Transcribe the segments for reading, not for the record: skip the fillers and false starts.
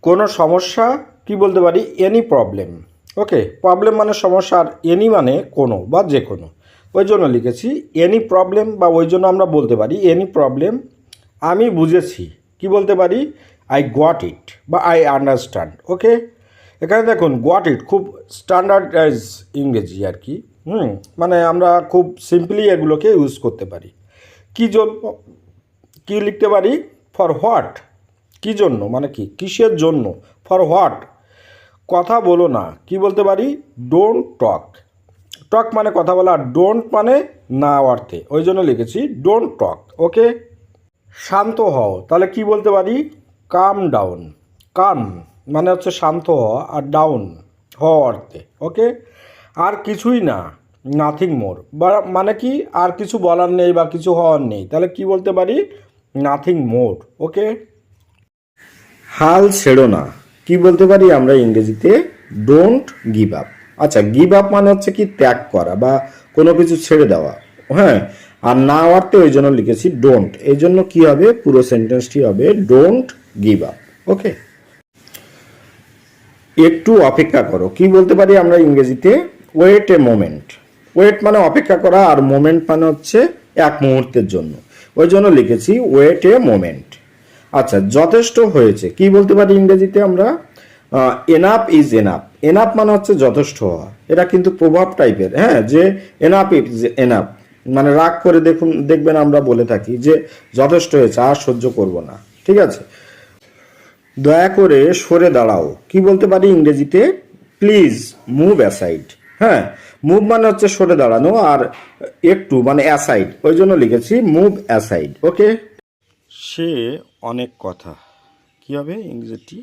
কোনো সমস্যা কি বলতে পারি, এনি প্রবলেম। ওকে, প্রবলেম মানে সমস্যা, আর এনি মানে কোনো বা যে কোনো, ওই জন্য লিখেছি এনি প্রবলেম, বা ওই জন্য আমরা বলতে পারি এনি প্রবলেম। আমি বুঝেছি, কি বলতে পারি, আই গট ইট বা আই আন্ডারস্ট্যান্ড। ওকে, এখানে দেখুন গট ইট খুব স্ট্যান্ডার্ডাইজ ইংরেজি আর কি। মানে আমরা খুব সিম্পলি এগুলোকে ইউজ করতে পারি। কী জন্য, কী লিখতে পারি, ফর হোয়াট, কী জন্য মানে কি, কিসের জন্য, ফর হোয়াট, কথা বলো না, কি বলতে পারি, ডোন্ট টক। টক মানে কথা বলা, আর ডোন্ট মানে না অর্থে, ওই জন্য লিখেছি ডোন্ট টক। ওকে, শান্ত হও, তাহলে কি বলতে পারি, কাম ডাউন। কাম মানে হচ্ছে শান্ত হওয়া, আর ডাউন হওয়া অর্থে। ওকে, আর কিছুই না, নাথিং মোর, বা মানে কি আর কিছু বলার নেই বা কিছু হওয়ার নেই, তাহলে কি বলতে পারি, নাথিং মোর। ওকে, হাল ছেড়ো না, কি বলতে পারি আমরা ইংরেজিতে, ডোন্ট গিভ আপ। আচ্ছা, গিভ আপ মানে হচ্ছে কি ত্যাগ করা বা কোনো কিছু ছেড়ে দেওয়া। হ্যাঁ, আর না অর্থে ওই জন্য লিখেছি ডোন্ট, এই জন্য কি হবে, পুরো সেন্টেন্সটি হবে ডোন্ট গিভ আপ। ওকে, একটু অপেক্ষা করো, কি বলতে পারি আমরা ইংরেজিতে, ওয়েট এ মোমেন্ট। ওয়েট মানে অপেক্ষা করা, আর মোমেন্ট মানে হচ্ছে এক মুহূর্তের জন্য, ওই জন্য লিখেছি ওয়েট এ মোমেন্ট। আচ্ছা, যথেষ্ট হয়েছে, কি বলতে পারি ইংরেজিতে আমরা, এনাফ ইজ এনাফ। এনাফ মানে হচ্ছে যথেষ্ট হওয়া, এটা কিন্তু প্রভাব টাইপের, হ্যাঁ, যে এনাফ ইজ এনাফ, মানে রাগ করে দেখুন, দেখবেন আমরা বলে থাকি যে যথেষ্ট হয়েছে, আর সহ্য করব না। ঠিক আছে, দয়া করে সরে দাঁড়াও, কি বলতে পারি ইংরেজিতে, প্লিজ মুভ অ্যাসাইড। হ্যাঁ, মুভ মানে হচ্ছে সরে দাঁড়ানো, আর একটু মানে অ্যাসাইড, ওই জন্য লিখেছি মুভ অ্যাসাইড। ওকে, সে অনেক কথা, কি হবে ইংরেজিটি,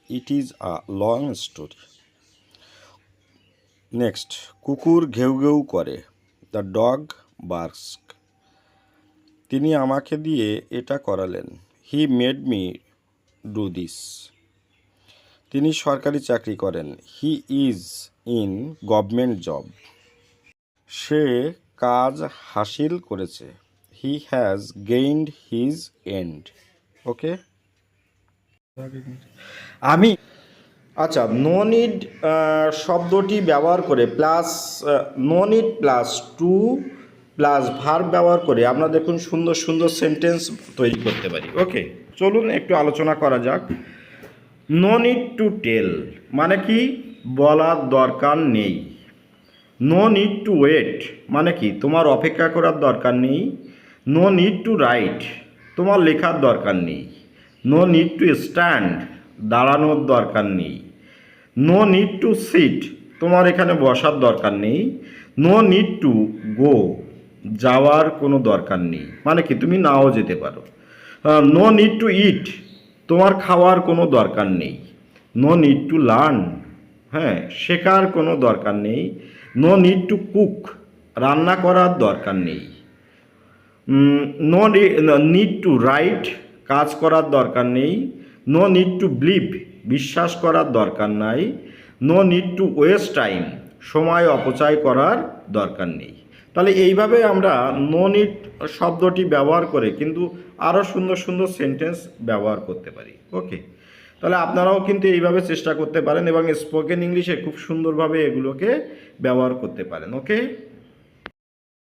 it is a long story. Next, কুকুর ঘেউ ঘেউ করে, দ্য ডগ বার্কস। তিনি আমাকে দিয়ে এটা করালেন, he made me do this. তিনি সরকারি চাকরি করেন, he is in government job. সে কাজ হাসিল করেছে, he has gained his end. Okay, আমি, আচ্ছা, নো নিড শব্দটি ব্যবহার করে plus no need plus to plus verb ব্যবহার করে আমরা দেখুন সুন্দর সুন্দর সেন্টেন্স তৈরি করতে পারি। ওকে, চলুন একটু আলোচনা করা যাক। নো নিড টু টেল মানে কি, বলার দরকার নেই। নো নিড টু ওয়েট মানে কি, তোমার অপেক্ষা করার দরকার নেই। নো নিড টু রাইট, তোমার লেখার দরকার নেই। নো নিড টু স্ট্যান্ড, দাঁড়ানোর দরকার নেই। নো নিড টু সিট, তোমার এখানে বসার দরকার নেই। নো নিড টু গো, যাওয়ার কোনো দরকার নেই, মানে কি তুমি নাও যেতে পারো। নো নিড টু ইট, তোমার খাওয়ার কোনো দরকার নেই। নো নিড টু লার্ন, হ্যাঁ, শেখার কোনো দরকার নেই। নো নিড টু কুক, রান্না করার দরকার নেই। নো নিড টু রাইট, কাজ করার দরকার নেই। নো নিড টু বিলিভ, বিশ্বাস করার দরকার নাই। No need to waste time, সময় অপচয় করার দরকার নেই। তাহলে এইভাবে আমরা নো নিড শব্দটি ব্যবহার করে কিন্তু আরও সুন্দর সুন্দর সেন্টেন্স ব্যবহার করতে পারি। ওকে, তাহলে আপনারাও কিন্তু এইভাবে চেষ্টা করতে পারেন এবং স্পোকেন ইংলিশে খুব সুন্দরভাবে এগুলোকে ব্যবহার করতে পারেন। ওকে।